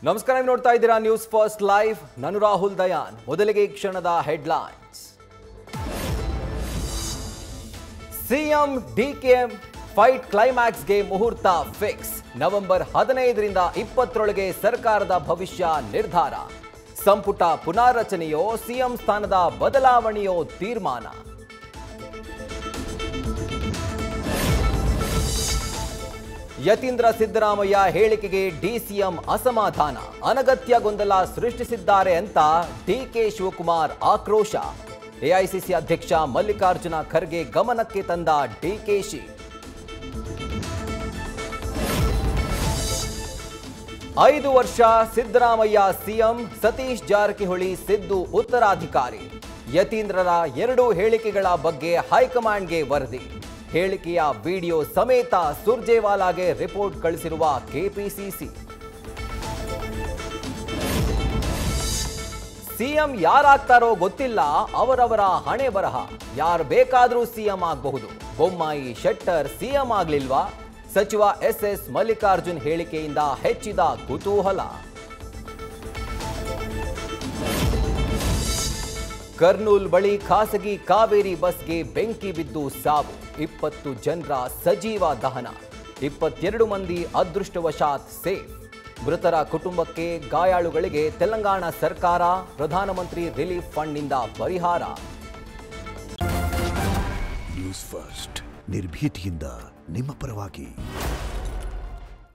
ನಮಸ್ಕಾರ, ನೀವು ನೋಡ್ತಾ ಇದ್ದೀರಾ ನ್ಯೂಸ್ ಫಸ್ಟ್ ಲೈವ್. ನಾನು ರಾಹುಲ್ ದಯಾನ್. ಮೊದಲಿಗೆ ಕ್ಷಣದ ಹೆಡ್ಲೈನ್ಸ್. ಸಿಎಂ ಡಿಕೆಎಂ ಫೈಟ್ ಕ್ಲೈಮ್ಯಾಕ್ಸ್ಗೆ ಮುಹೂರ್ತ ಫಿಕ್ಸ್. ನವೆಂಬರ್ 15ರಿಂದ 20ರೊಳಗೆ ಸರ್ಕಾರದ ಭವಿಷ್ಯ ನಿರ್ಧಾರ. ಸಂಪುಟ ಪುನಾರಚನೆಯೋ ಸಿಎಂ ಸ್ಥಾನದ ಬದಲಾವಣೆಯೋ ತೀರ್ಮಾನ. ಯತೀಂದ್ರ ಸಿದ್ದರಾಮಯ್ಯ ಹೇಳಿಕೆಗೆ ಡಿಸಿಎಂ ಅಸಮಾಧಾನ. ಅನಗತ್ಯ ಗೊಂದಲ ಸೃಷ್ಟಿಸಿದ್ದಾರೆ ಅಂತ ಡಿಕೆ ಶಿವಕುಮಾರ್ ಆಕ್ರೋಶ. ಎಐಸಿಸಿ ಅಧ್ಯಕ್ಷ ಮಲ್ಲಿಕಾರ್ಜುನ ಖರ್ಗೆ ಗಮನಕ್ಕೆ ತಂದ ಡಿಕೆಶಿ. ಐದು ವರ್ಷ ಸಿದ್ದರಾಮಯ್ಯ ಸಿಎಂ, ಸತೀಶ್ ಜಾರಕಿಹೊಳಿ ಸಿದ್ದು ಉತ್ತರಾಧಿಕಾರಿ. ಯತೀಂದ್ರರ 2 ಹೇಳಿಕೆಗಳ ಬಗ್ಗೆ ಹೈಕಮಾಂಡ್ಗೆ ವರದಿ. ಹೇಳಿಕೆಯ ವಿಡಿಯೋ ಸಮೇತ ಸುರ್ಜೇವಾಲಾಗೆ ರಿಪೋರ್ಟ್ ಕಳಿಸಿರುವ ಕೆಪಿಸಿಸಿ. ಸಿಎಂ ಯಾರಾಗ್ತಾರೋ ಗೊತ್ತಿಲ್ಲ, ಅವರವರ ಹಣೆ ಬರಹ. ಯಾರು ಬೇಕಾದರೂ ಸಿಎಂ ಆಗಬಹುದು. ಬೊಮ್ಮಾಯಿ, ಶೆಟ್ಟರ್ ಸಿಎಂ ಆಗ್ಲಿಲ್ವಾ? ಸಚಿವ ಎಸ್ ಮಲ್ಲಿಕಾರ್ಜುನ್ ಹೇಳಿಕೆಯಿಂದ ಹೆಚ್ಚಿದ ಕುತೂಹಲ. ಕರ್ನೂಲ್ ಬಳಿ ಖಾಸಗಿ ಕಾವೇರಿ ಬಸ್ಗೆ ಬೆಂಕಿ ಬಿದ್ದು ಸಾವು. 20 ಜನರ ಸಜೀವ ದಹನ. 22 ಮಂದಿ ಅದೃಷ್ಟವಶಾತ್ ಸೇಫ್. ಮೃತರ ಕುಟುಂಬಕ್ಕೆ, ಗಾಯಾಳುಗಳಿಗೆ ತೆಲಂಗಾಣ ಸರ್ಕಾರ, ಪ್ರಧಾನಮಂತ್ರಿ ರಿಲೀಫ್ ಫಂಡ್ನಿಂದ ಪರಿಹಾರ. ನ್ಯೂಸ್ ಫಸ್ಟ್, ನಿರ್ಭೀತಿಯಿಂದ ನಿಮ್ಮ ಪರವಾಗಿ.